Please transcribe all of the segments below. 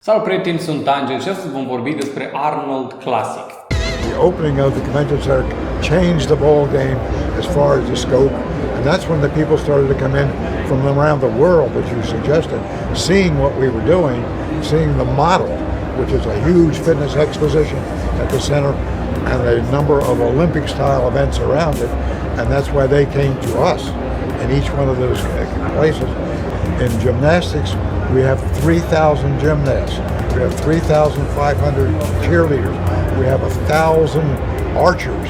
Salut prieteni, sunt Angel și astăzi vom vorbi despre Arnold Classic. The opening of the convention center changed the ball game as far as the scope, and that's when the people started to come in from around the world, as you suggested, seeing what we were doing, seeing the model, which is a huge fitness exposition at the center, and a number of Olympic-style events around it, and that's why they came to us in each one of those places. In gymnastics, we have 3,000 gymnasts. We have 3,500 cheerleaders. We have 1,000 archers.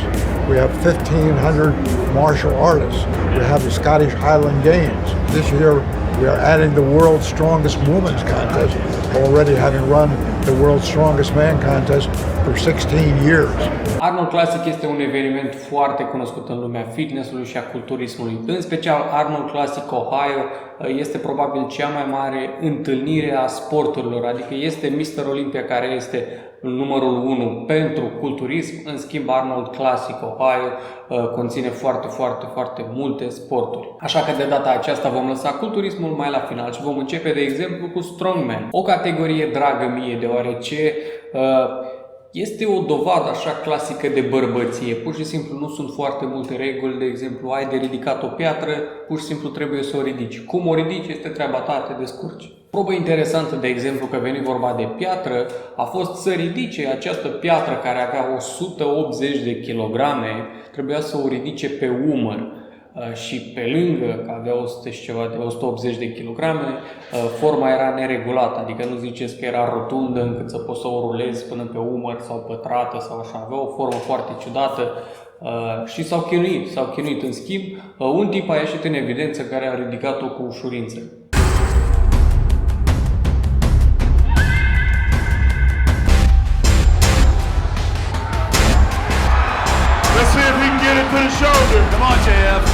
We have 1,500 martial artists. We have the Scottish Highland Games. This year, we are adding the world's strongest women's contest, already having run the world's strongest man contest for 16 years. Arnold Classic este un eveniment foarte cunoscut în lumea fitnessului și a culturismului. În special, Arnold Classic Ohio este probabil cea mai mare întâlnire a sporturilor, adică este Mr. Olympia care este numărul 1 pentru culturism, în schimb Arnold Classic Ohio conține foarte multe sporturi. Așa că de data aceasta vom lăsa culturismul mai la final și vom începe de exemplu cu Strongman, o categorie dragă mie deoarece este o dovadă așa clasică de bărbăție. Pur și simplu nu sunt foarte multe reguli, de exemplu ai de ridicat o piatră, pur și simplu trebuie să o ridici. Cum o ridici este treaba ta, te descurci. Probă interesantă, de exemplu, că veni vorba de piatră, a fost să ridice această piatră care avea 180 de kilograme, trebuia să o ridice pe umăr. Și pe lângă că avea 100 și ceva de 180 de kilograme, forma era neregulată, adică nu ziceți că era rotundă încât să poți să o rulezi până pe umăr sau pătrată sau așa, avea o formă foarte ciudată și s-au chinuit. În schimb, un tip a ieșit în evidență care a ridicat-o cu ușurință. Let's see if he can get it to the shoulder. Come on, JF.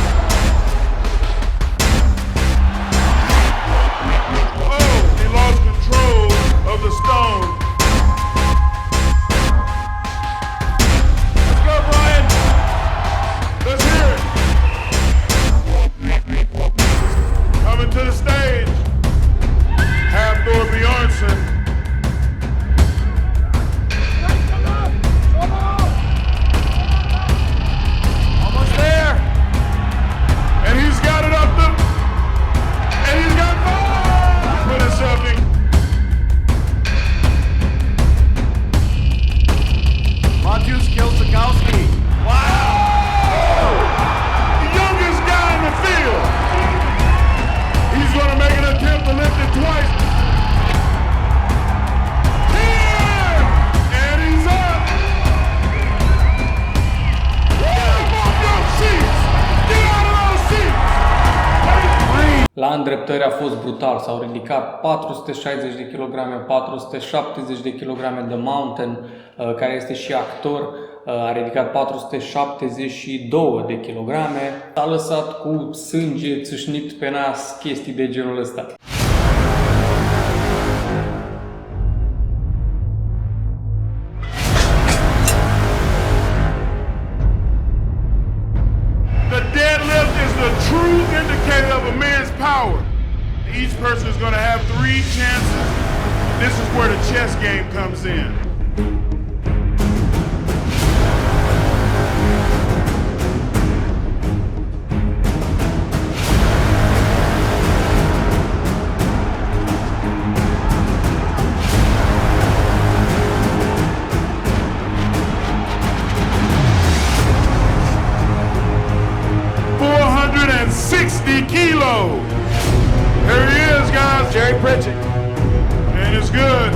Oh, he lost control of the stone. Let's go, Brian. Let's hear it. Coming to the stage. Half-Thor Bjornsson. La îndreptări a fost brutal, s-au ridicat 460 de kg, 470 de kg de Mountain, care este și actor, a ridicat 472 de kg, s-a lăsat cu sânge țâșnit pe nas, chestii de genul ăsta. True indicator of a man's power. Each person is going to have 3 chances. This is where the chess game comes in. And 60 kilos. There he is, guys. Jerry Pritchett. And it's good.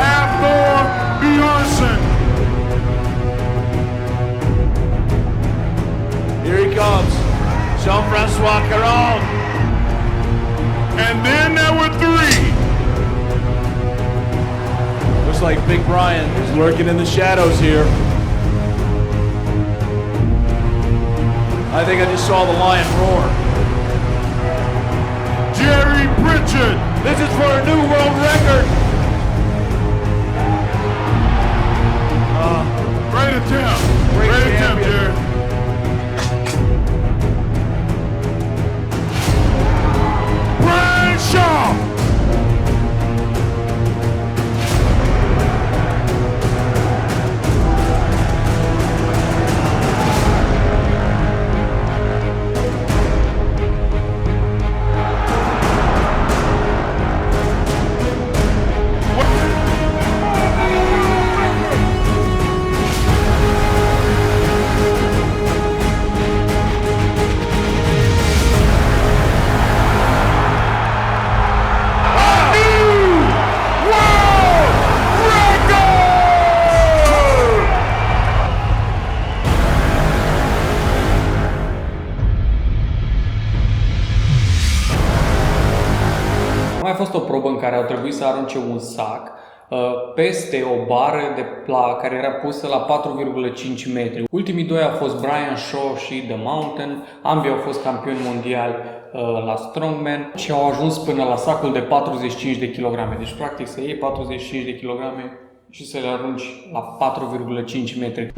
Half-Thor Bjornsson. Here he comes. Jean-Francois Caron. And then there were 3. Looks like Big Brian is lurking in the shadows here. I think I just saw the lion roar. Jerry Pritchett. This is for a new world record. Great attempt. Great attempt, Jerry. mai fost o probă în care au trebuit să arunce un sac peste o bară care era pusă la 4,5 metri. Ultimii doi au fost Brian Shaw și The Mountain, ambii au fost campioni mondiali la strongman și au ajuns până la sacul de 45 de kg. Deci practic să iei 45 de kg și să le arunci la 4,5 metri.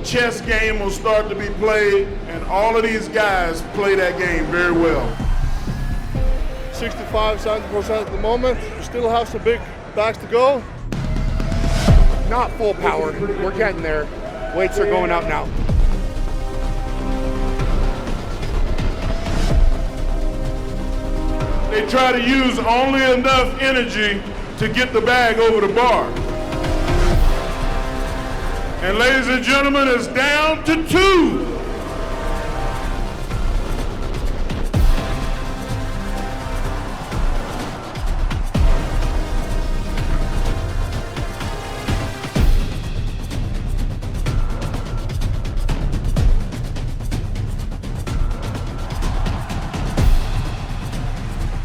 Chess game will start to be played, and all of these guys play that game very well. 65-70% at the moment. We still have some big backs to go. Not full power. We're getting there. Weights are going up now. They try to use only enough energy to get the bag over the bar. And ladies and gentlemen, it's down to 2.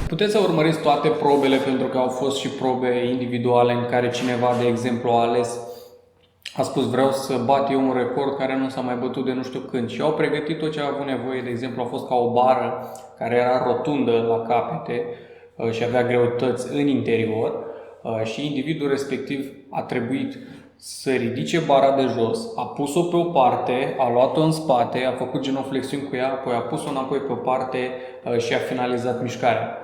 Puteți să urmăriți toate probele, pentru că au fost și probe individuale în care cineva, de exemplu, a spus vreau să bat eu un record care nu s-a mai bătut de nu știu când, și au pregătit tot ce a avut nevoie. De exemplu, a fost ca o bară care era rotundă la capete și avea greutăți în interior și individul respectiv a trebuit să ridice bara de jos, a pus-o pe o parte, a luat-o în spate, a făcut genoflexiuni cu ea, apoi a pus-o înapoi pe o parte și a finalizat mișcarea.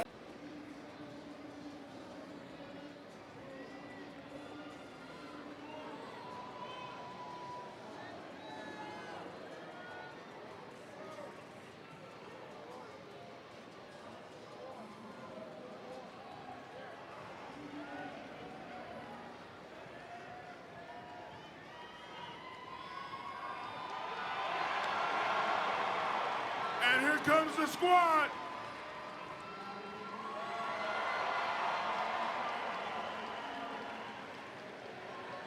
And here comes the squad.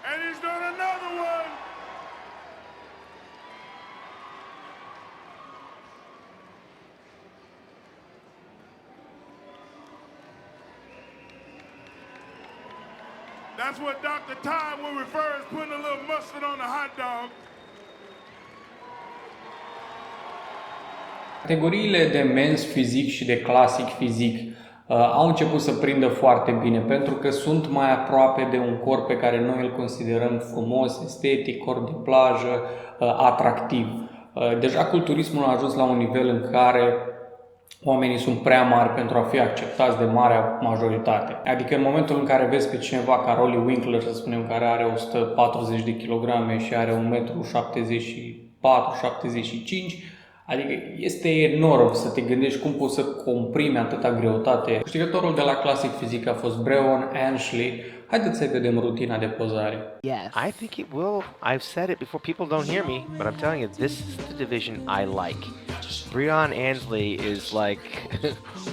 And he's done another one. That's what Dr. Todd will refer as putting a little mustard on the hot dog. Categoriile de mens fizic și de clasic fizic au început să prindă foarte bine, pentru că sunt mai aproape de un corp pe care noi îl considerăm frumos, estetic, corp de plajă, atractiv. Deja culturismul a ajuns la un nivel în care oamenii sunt prea mari pentru a fi acceptați de marea majoritate. Adică în momentul în care vezi pe cineva ca Rolly Winkler, să spunem, care are 140 de kg și are 1,74-75 m, adică este enorm să te gândești cum poți să comprimi atâta greutate. Câștigătorul de la Classic Physique a fost Breon Ashley. Haideți să vedem rutina de pozare. Yes. I think it will. I've said it before. People don't hear me, but I'm telling you, this is the division I like. Breon Ansley is like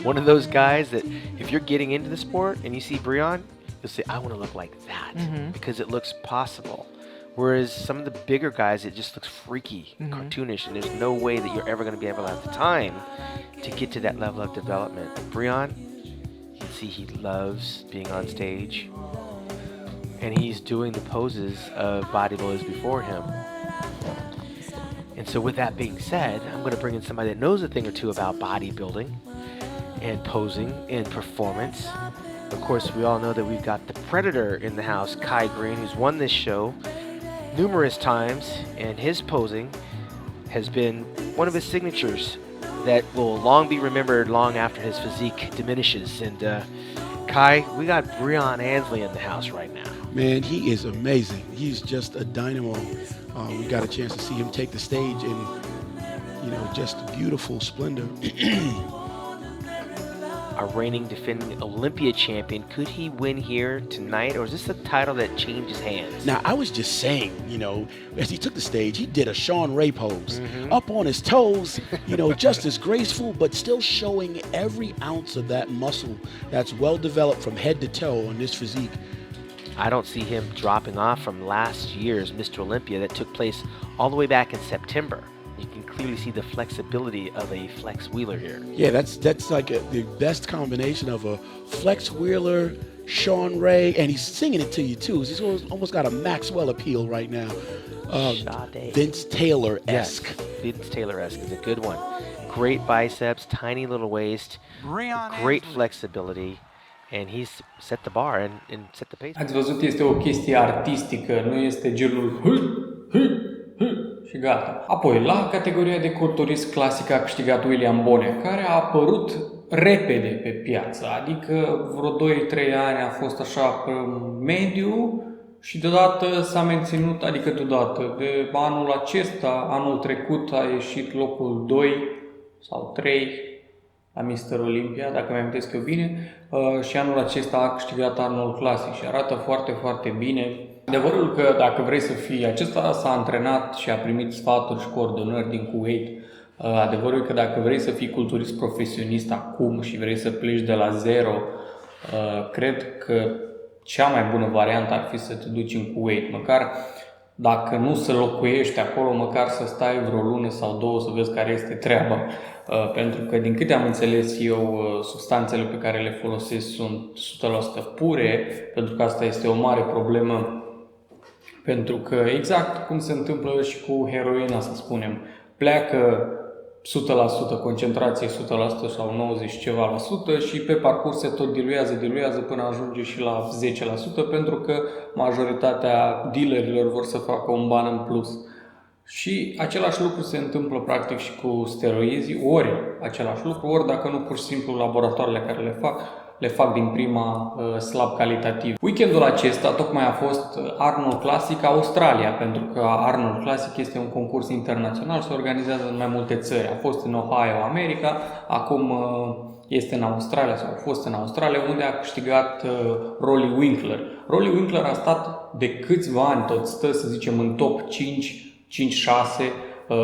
one of those guys that if you're getting into the sport and you see Breon, you'll say, I want to look like that because it looks possible. Whereas some of the bigger guys, it just looks freaky, cartoonish, and there's no way that you're ever going to be able to have the time to get to that level of development. Breon, you can see he loves being on stage, and he's doing the poses of bodybuilders before him. And so with that being said, I'm going to bring in somebody that knows a thing or two about bodybuilding and posing and performance. Of course, we all know that we've got the Predator in the house, Kai Green, who's won this show numerous times, and his posing has been one of his signatures that will long be remembered long after his physique diminishes. And Kai, we got Breon Ansley in the house right now. Man, he is amazing. He's just a dynamo. We got a chance to see him take the stage in, just beautiful splendor. our reigning defending Olympia champion. Could he win here tonight, or is this a title that changes hands? Now, I was just saying, as he took the stage, he did a Sean Ray pose. Up on his toes, just as graceful, but still showing every ounce of that muscle that's well developed from head to toe on this physique. I don't see him dropping off from last year's Mr. Olympia that took place all the way back in September. You can clearly see the flexibility of a flex wheeler here. Yeah, that's like the best combination of a flex wheeler, Sean Ray, and he's singing it to you too. He's almost got a Maxwell appeal right now. Vince Taylor-esque. Yes, Vince Taylor-esque is a good one. Great biceps, tiny little waist, great flexibility. And he's set the bar and set the pace. Ați văzut, este o chestie artistică, nu este genul și gata. Apoi, la categoria de culturist clasic a câștigat William Bonea, care a apărut repede pe piață, adică vreo 2-3 ani a fost așa pe mediu și deodată s-a menținut, adică deodată, de anul acesta, anul trecut a ieșit locul 2 sau 3 la Mr. Olympia, dacă mi-am amintesc eu bine, și anul acesta a câștigat Arnold Classic și arată foarte, foarte bine. Adevărul că dacă vrei să fii, acesta s-a antrenat și a primit sfaturi și coordonări din Kuwait. Adevărul că dacă vrei să fii culturist profesionist acum și vrei să pleci de la zero, cred că cea mai bună variantă ar fi să te duci în Kuwait, măcar dacă nu să locuiești acolo, măcar să stai vreo lună sau două să vezi care este treaba. Pentru că, din câte am înțeles eu, substanțele pe care le folosesc sunt 100% pure, pentru că asta este o mare problemă. Pentru că, exact cum se întâmplă și cu heroina, să spunem, pleacă 100% concentrație, 100% sau 90 ceva la sută și pe parcurs se tot diluează până ajunge și la 10%, pentru că majoritatea dealerilor vor să facă un ban în plus. Și același lucru se întâmplă practic și cu steroizii, ori același lucru, ori dacă nu pur și simplu laboratoarele care le fac din prima slab calitativ. Weekendul acesta tocmai a fost Arnold Classic Australia, pentru că Arnold Classic este un concurs internațional, se organizează în mai multe țări. A fost în Ohio, America, acum este în Australia sau a fost în Australia, unde a câștigat Rolly Winkler. Rolly Winkler a stat de câțiva ani, tot stă să zicem în top 5-6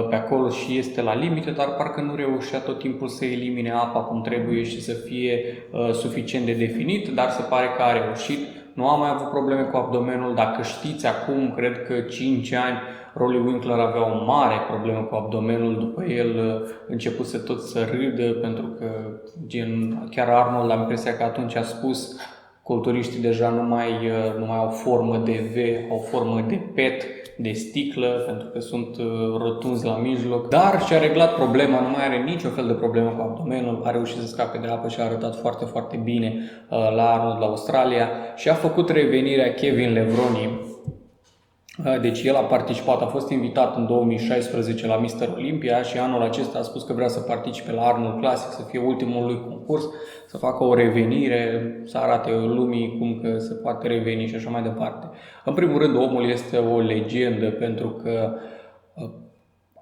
pe acolo și este la limite, dar parcă nu reușea tot timpul să elimine apa cum trebuie și să fie suficient de definit, dar se pare că a reușit. Nu a mai avut probleme cu abdomenul. Dacă știți acum, cred că 5 ani, Rolly Winkler avea o mare problemă cu abdomenul, după el începuse tot să râdă, pentru că chiar Arnold am impresia că atunci a spus culturiștii deja nu mai au formă de V, au formă de PET, de sticlă, pentru că sunt rotunzi la mijloc, dar și-a reglat problema, nu mai are niciun fel de problemă cu abdomenul, a reușit să scape de apă și a arătat foarte, foarte bine la Arnold, la Australia și a făcut revenirea Kevin Levroni. Deci el a participat, a fost invitat în 2016 la Mr. Olympia și anul acesta a spus că vrea să participe la Arnold Classic, să fie ultimul lui concurs, să facă o revenire, să arate lumii cum că se poate reveni și așa mai departe. În primul rând, omul este o legendă pentru că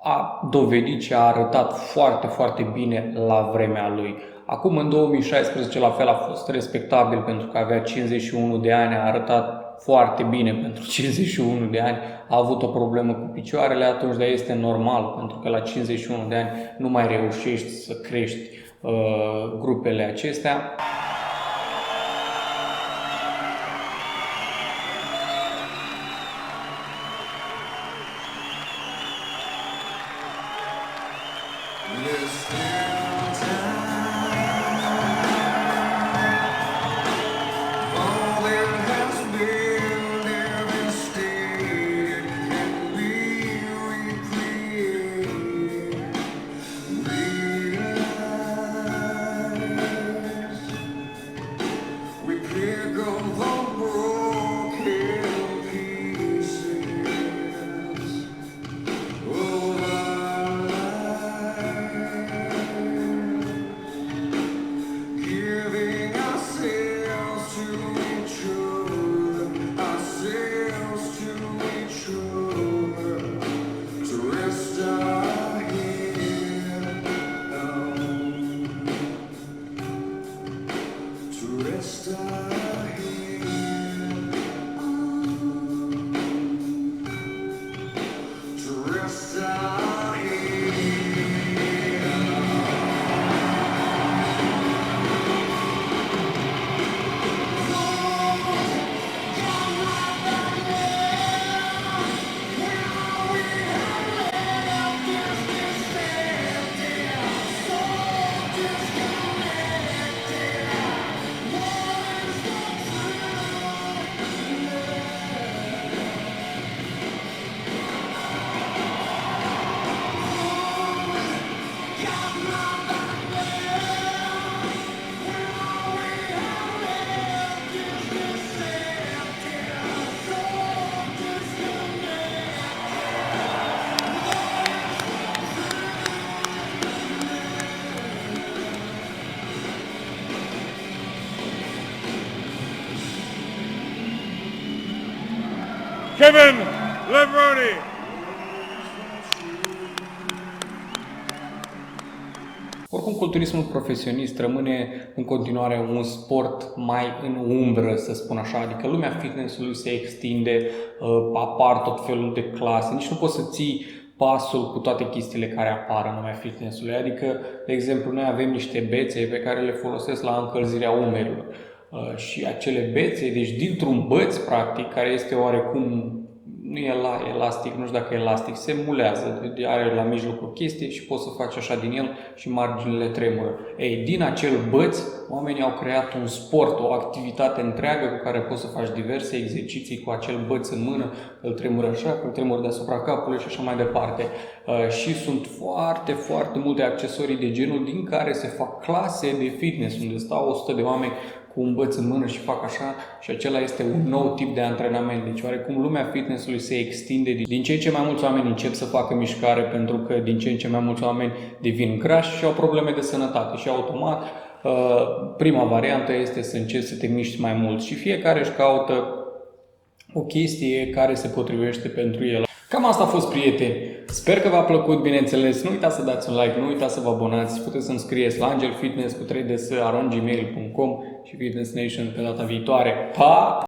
a dovedit și a arătat foarte, foarte bine la vremea lui. Acum, în 2016, la fel a fost respectabil pentru că avea 51 de ani, a arătat foarte bine pentru 51 de ani, a avut o problemă cu picioarele atunci, dar este normal, pentru că la 51 de ani nu mai reușești să crești grupele acestea. Kevin Levroni. Oricum, culturismul profesionist rămâne în continuare un sport mai în umbră, să spun așa, adică lumea fitness-ului se extinde, apar tot felul de clase, nici nu poți să ții pasul cu toate chestiile care apar în lumea fitness-ului, adică, de exemplu, noi avem niște bețe pe care le folosesc la încălzirea umerilor și acele bețe, deci dintr-un băț, practic, care este oarecum, nu e elastic, nu știu dacă e elastic, se mulează, are la mijloc o chestie și poți să faci așa din el și marginile tremură. Ei, din acel băț, oamenii au creat un sport, o activitate întreagă cu care poți să faci diverse exerciții cu acel băț în mână, îl tremură așa, îl tremură deasupra capului și așa mai departe. Și sunt foarte, foarte multe accesorii de genul din care se fac clase de fitness, unde stau 100 de oameni cu un băț în mână și fac așa și acela este un nou tip de antrenament. Deci oarecum lumea fitness-ului se extinde. Din ce în ce mai mulți oameni încep să facă mișcare pentru că din ce în ce mai mulți oameni devin grași și au probleme de sănătate și automat prima variantă este să încerci să te miști mai mult și fiecare își caută o chestie care se potrivește pentru el. Cam asta a fost, prieteni. Sper că v-a plăcut, bineînțeles. Nu uitați să dați un like, nu uitați să vă abonați. Puteți să-mi scrieți la angelfitness@gmail.com și Fitness Nation pe data viitoare. Pa!